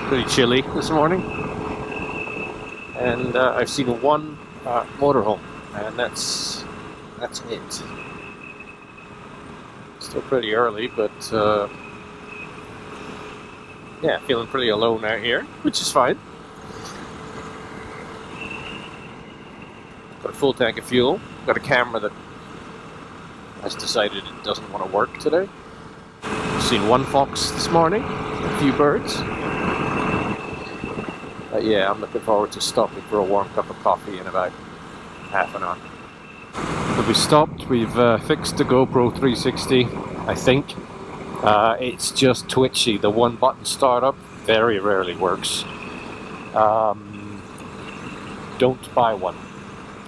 Pretty chilly this morning, and I've seen one motorhome, and that's it. Still pretty early, but yeah, feeling pretty alone out here, which is fine. Got a full tank of fuel. Got a camera that has decided it doesn't want to work today. Seen one fox this morning, a few birds. Yeah, I'm looking forward to stopping for a warm cup of coffee in about half an hour. So we stopped, we've fixed the GoPro 360, I think. It's just twitchy. The one button startup very rarely works. Don't buy one.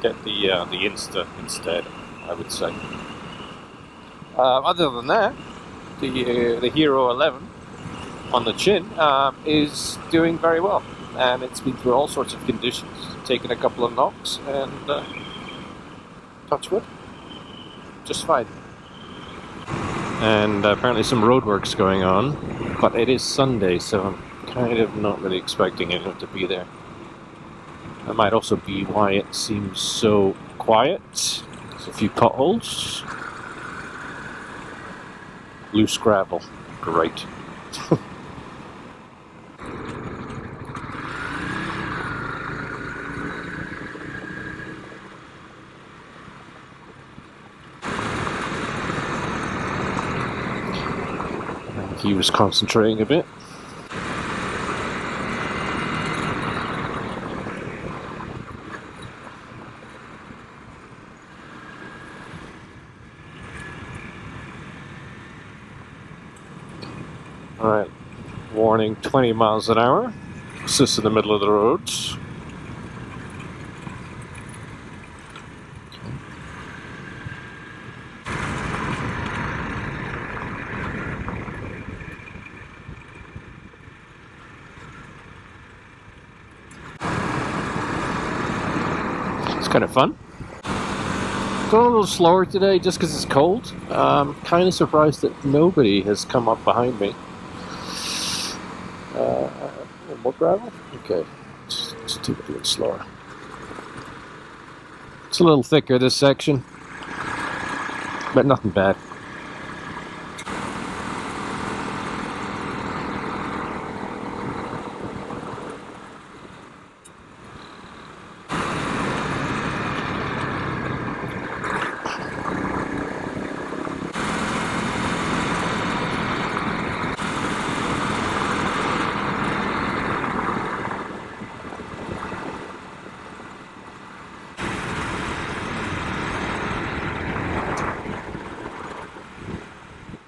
Get the Insta instead, I would say. Other than that, the Hero 11 on the chin is doing very well. And it's been through all sorts of conditions, taken a couple of knocks, and touch wood, just fine. And apparently some roadworks going on, but it is Sunday, so I'm kind of not really expecting anyone to be there. That might also be why it seems so quiet. There's a few potholes. Loose gravel, great. He was concentrating a bit. Alright, warning 20 miles an hour. It's just in the middle of the road. Kind of fun. Going a little slower today just because it's cold. Kind of surprised that nobody has come up behind me. More gravel? Okay, let's take it a little slower. It's a little thicker this section, but nothing bad.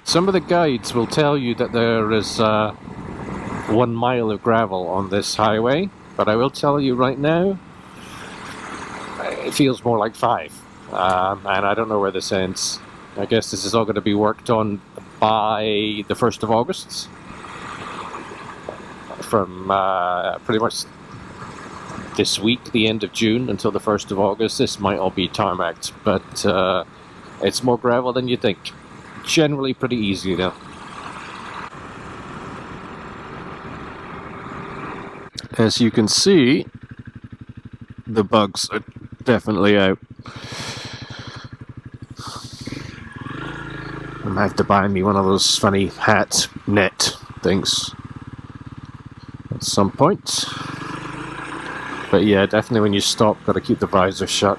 Some of the guides will tell you that there is 1 mile of gravel on this highway, but I will tell you right now, it feels more like 5. And I don't know where this ends. I guess this is all going to be worked on by the 1st of August. From pretty much this week, the end of June, until the 1st of August, this might all be tarmacked, but it's more gravel than you think. Generally pretty easy though. As you can see, the bugs are definitely out. I might have to buy me one of those funny hat net things at some point. But yeah, definitely when you stop, gotta keep the visor shut.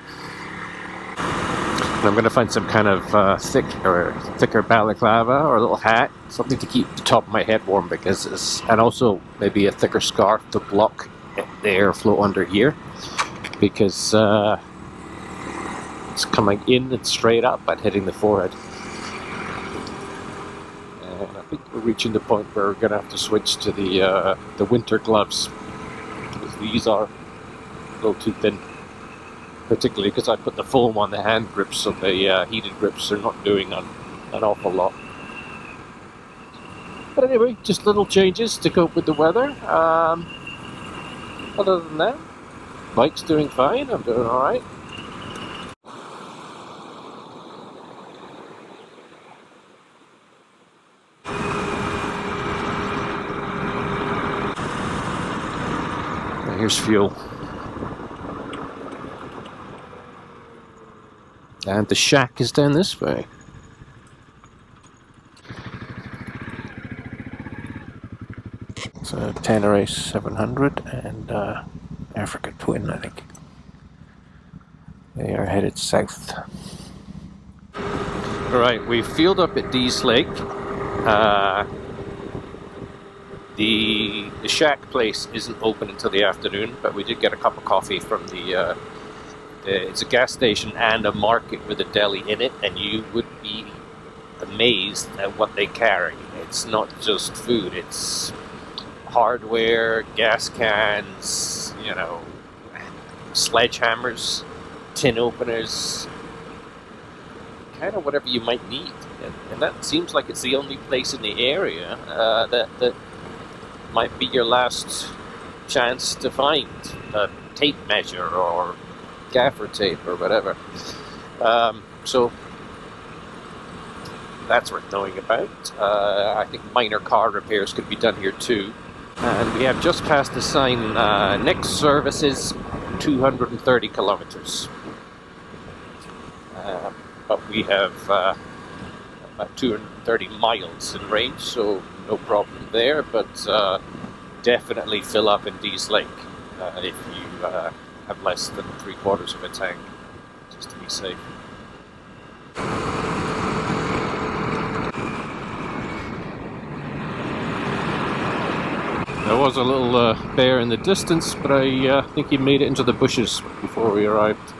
And I'm going to find some kind of thicker balaclava or a little hat, something to keep the top of my head warm, and also maybe a thicker scarf to block the airflow under here, because it's coming in and straight up and hitting the forehead. And I think we're reaching the point where we're going to have to switch to the winter gloves, because these are a little too thin. Particularly because I put the foam on the hand grips, so the heated grips are not doing an awful lot. But anyway, just little changes to cope with the weather. Other than that, bike's doing fine, I'm doing alright. here's fuel. And the shack is down this way. So Tenere 700 and Africa Twin, I think. They are headed south. Alright, we've fueled up at Dease Lake. The shack place isn't open until the afternoon, but we did get a cup of coffee from it's a gas station and a market with a deli in it, and you would be amazed at what they carry. It's not just food, it's hardware, gas cans, you know, sledgehammers, tin openers, kind of whatever you might need. And that seems like it's the only place in the area that might be your last chance to find a tape measure or gaffer tape or whatever. So that's worth knowing about. I think minor car repairs could be done here too. And we have just passed the sign, next service is 230 kilometers. But we have about 230 miles in range, so no problem there, but definitely fill up in Dease Lake if you have less than 3/4 of a tank, just to be safe. There was a little bear in the distance, but I think he made it into the bushes before we arrived.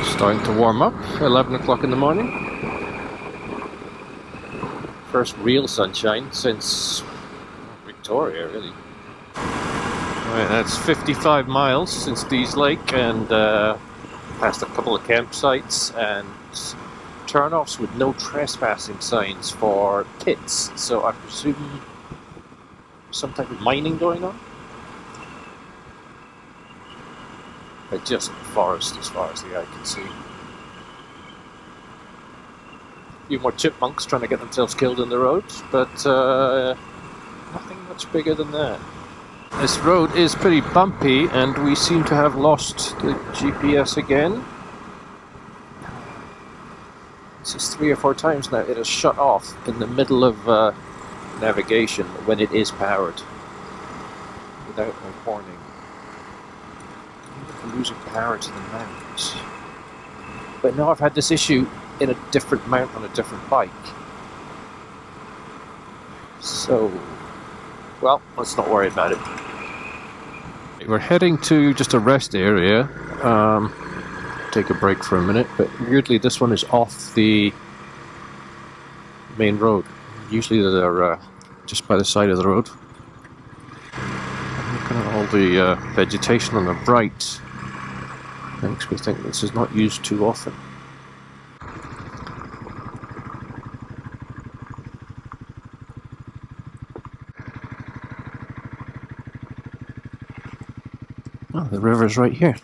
Starting to warm up, 11 o'clock in the morning. First real sunshine since Victoria, really. Right, that's 55 miles since Dease Lake, and past a couple of campsites and turn-offs with no trespassing signs for pits, so I presume some type of mining going on? But just forest as far as the eye can see. A few more chipmunks trying to get themselves killed in the road, but nothing much bigger than that. This road is pretty bumpy, and we seem to have lost the GPS again. This is 3 or 4 times now. It has shut off in the middle of navigation when it is powered, without my warning. Losing power to the mount. But now I've had this issue in a different mount on a different bike. So, well, let's not worry about it. We're heading to just a rest area. Take a break for a minute, but weirdly this one is off the main road. Usually they're just by the side of the road. Looking at all the vegetation on the right makes me think this is not used too often. Oh, the river's right here.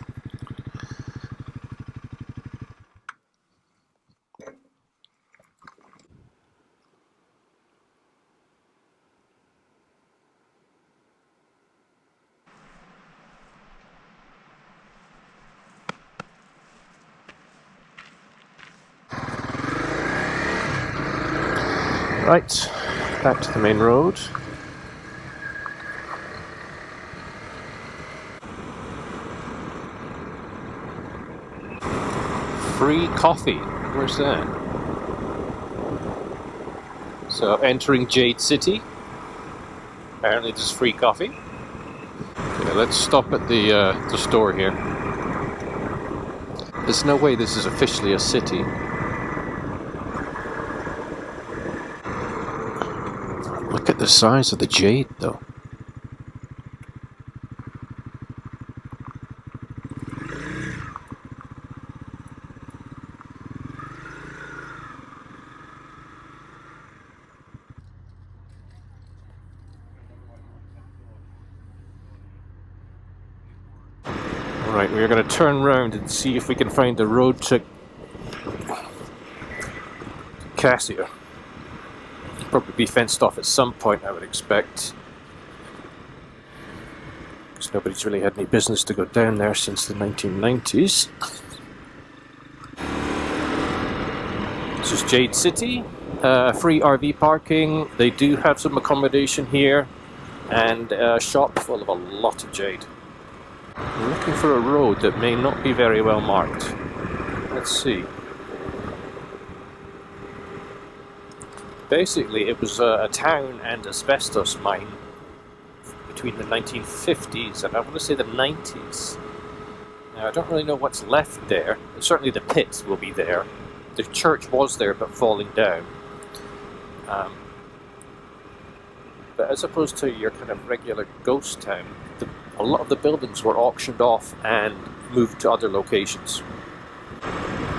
Right, back to the main road. Free coffee, where's that? So entering Jade City. Apparently there's free coffee. Okay, let's stop at the store here. There's no way this is officially a city. Look at the size of the jade, though. Alright, we're going to turn around and see if we can find the road to Cassiar. probably be fenced off at some point, I would expect. Because nobody's really had any business to go down there since the 1990s. This is Jade City. Free RV parking. They do have some accommodation here. And a shop full of a lot of jade. I'm looking for a road that may not be very well marked. Let's see. Basically, it was a town and asbestos mine between the 1950s and I want to say the 90s. Now, I don't really know what's left there. Certainly the pits will be there. The church was there but falling down. But as opposed to your kind of regular ghost town, a lot of the buildings were auctioned off and moved to other locations.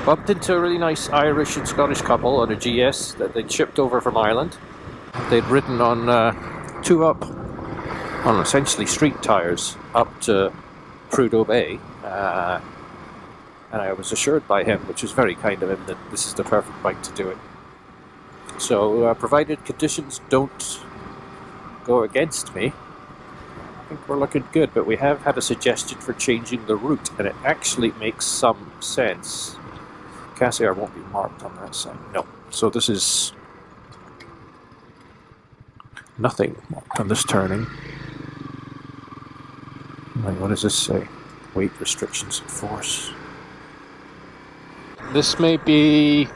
Bumped into a really nice Irish and Scottish couple on a GS that they'd shipped over from Ireland. They'd ridden on on essentially street tyres up to Prudhoe Bay, and I was assured by him, which was very kind of him, that this is the perfect bike to do it. So, provided conditions don't go against me, I think we're looking good, but we have had a suggestion for changing the route, and it actually makes some sense. Cassiar won't be marked on that side, no. So this is nothing marked on this turning. Right, what does this say? Weight restrictions in force. This may be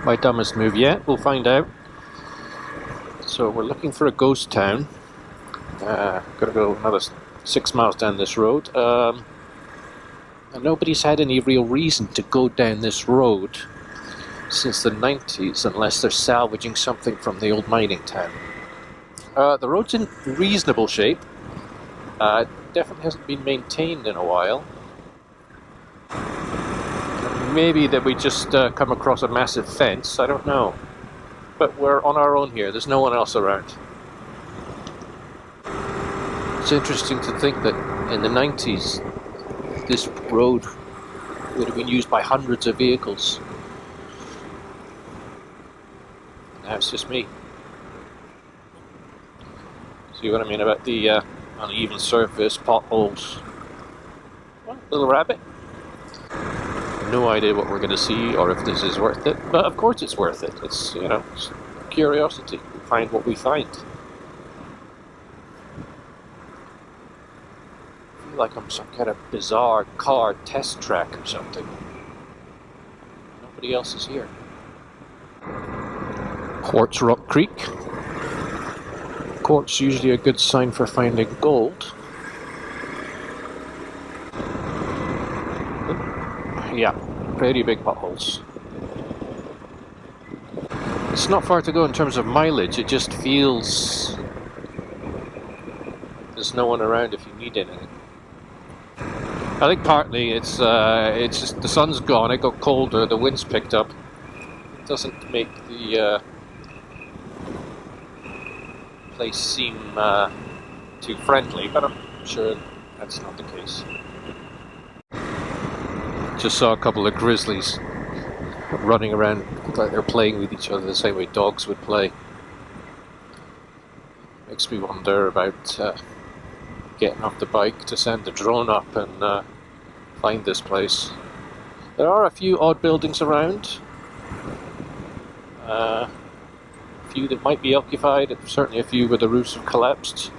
my dumbest move yet, we'll find out. So we're looking for a ghost town. Gotta go another 6 miles down this road. And nobody's had any real reason to go down this road since the 90s unless they're salvaging something from the old mining town. The road's in reasonable shape. Definitely hasn't been maintained in a while. Maybe that we just come across a massive fence, I don't know. But we're on our own here, there's no one else around. It's interesting to think that in the 90s, this road would have been used by hundreds of vehicles. Now it's just me. See what I mean about the uneven surface, potholes. Well, little rabbit. No idea what we're going to see or if this is worth it, but of course it's worth it. It's, you know, it's curiosity. We find what we find. I feel like I'm some kind of bizarre car test track or something. Nobody else is here. Quartz Rock Creek. Quartz usually a good sign for finding gold. Yeah, pretty big potholes. It's not far to go in terms of mileage, it just feels there's no one around if you need anything. I think partly it's just the sun's gone, it got colder, the wind's picked up. It doesn't make the place seem too friendly, but I'm sure that's not the case. Just saw a couple of grizzlies running around like they're playing with each other the same way dogs would play. Makes me wonder about getting off the bike to send the drone up and find this place. There are a few odd buildings around. A few that might be occupied, certainly a few where the roofs have collapsed.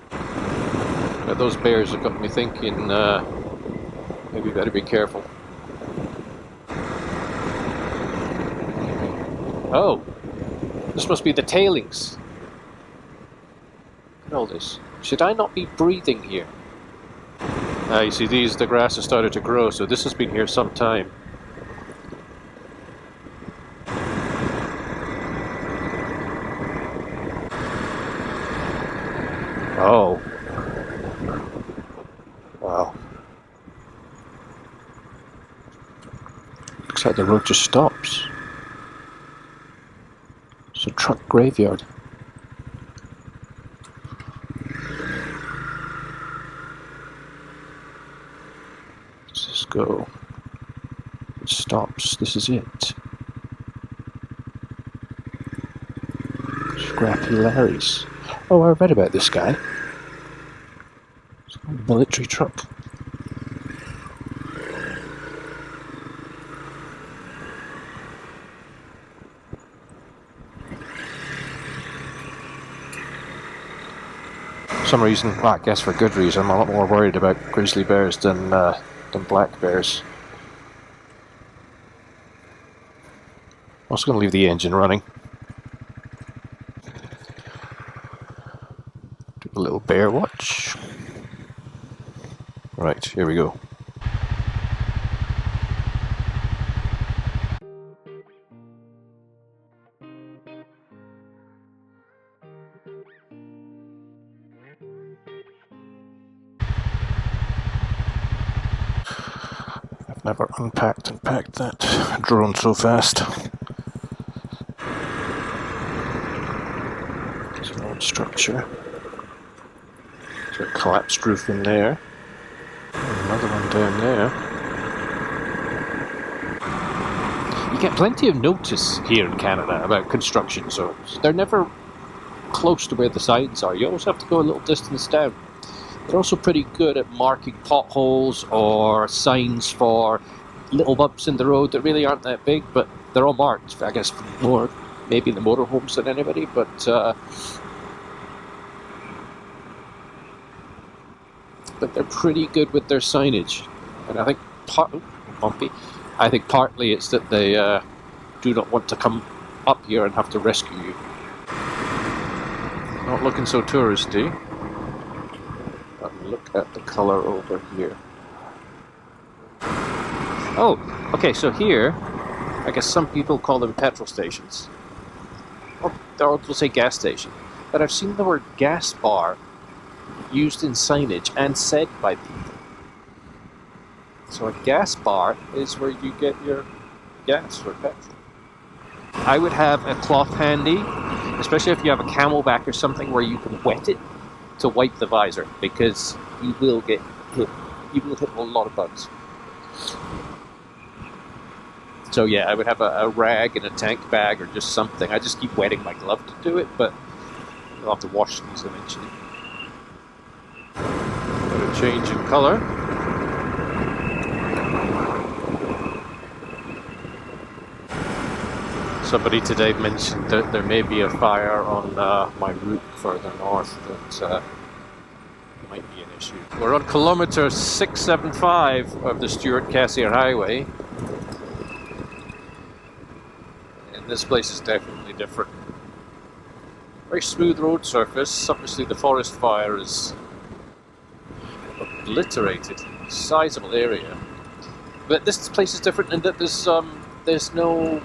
But those bears have got me thinking maybe better be careful. Oh, this must be the tailings. Look at all this. Should I not be breathing here? You see the grass has started to grow, so this has been here some time. Oh. Wow. Looks like the road just stops. It's a truck graveyard. Let's just go. It stops. This is it. Scrappy Larry's. Oh, I read about this guy. It's a military truck. For some reason, well, I guess for good reason, I'm a lot more worried about grizzly bears than black bears. I'm also going to leave the engine running. Do a little bear watch. Right, here we go. I've never unpacked and packed that drone so fast. There's an old structure. There's a collapsed roof in there. Another one down there. You get plenty of notice here in Canada about construction zones. They're never close to where the signs are. You always have to go a little distance down. They're also pretty good at marking potholes or signs for little bumps in the road that really aren't that big, but they're all marked, I guess, more maybe the motorhomes than anybody, but they're pretty good with their signage. And I think I think partly it's that they do not want to come up here and have to rescue you. Not looking so touristy. But look at the colour over here. Oh, okay, so here, I guess some people call them petrol stations. Or they'll say gas station. But I've seen the word gas bar used in signage and said by people. So a gas bar is where you get your gas for petrol. I would have a cloth handy, especially if you have a camelback or something where you can wet it to wipe the visor, because you will get hit. You will hit a lot of bugs. So yeah, I would have a rag and a tank bag or just something. I just keep wetting my glove to do it, but I'll have to wash these eventually. Got a change in colour. Somebody today mentioned that there may be a fire on my route further north that might be an issue. We're on kilometre 675 of the Cassiar Highway. And this place is definitely different. Very smooth road surface. Obviously the forest fire is obliterated. Sizable area. But this place is different in that there's no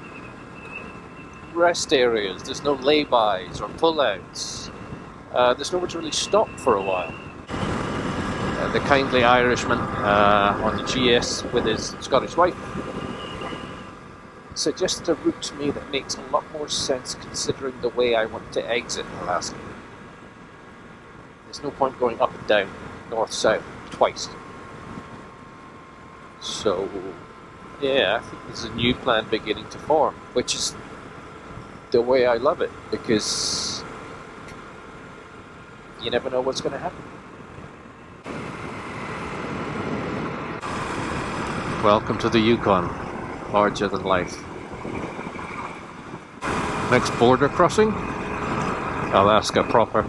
rest areas, there's no lay-bys or pull-outs. There's nowhere to really stop for a while. The kindly Irishman on the GS with his Scottish wife suggested a route to me that makes a lot more sense considering the way I want to exit Alaska. There's no point going up and down, north-south, twice. So, yeah, I think there's a new plan beginning to form, which is the way I love it, because you never know what's going to happen. Welcome to the Yukon, larger than life. Next border crossing, Alaska proper.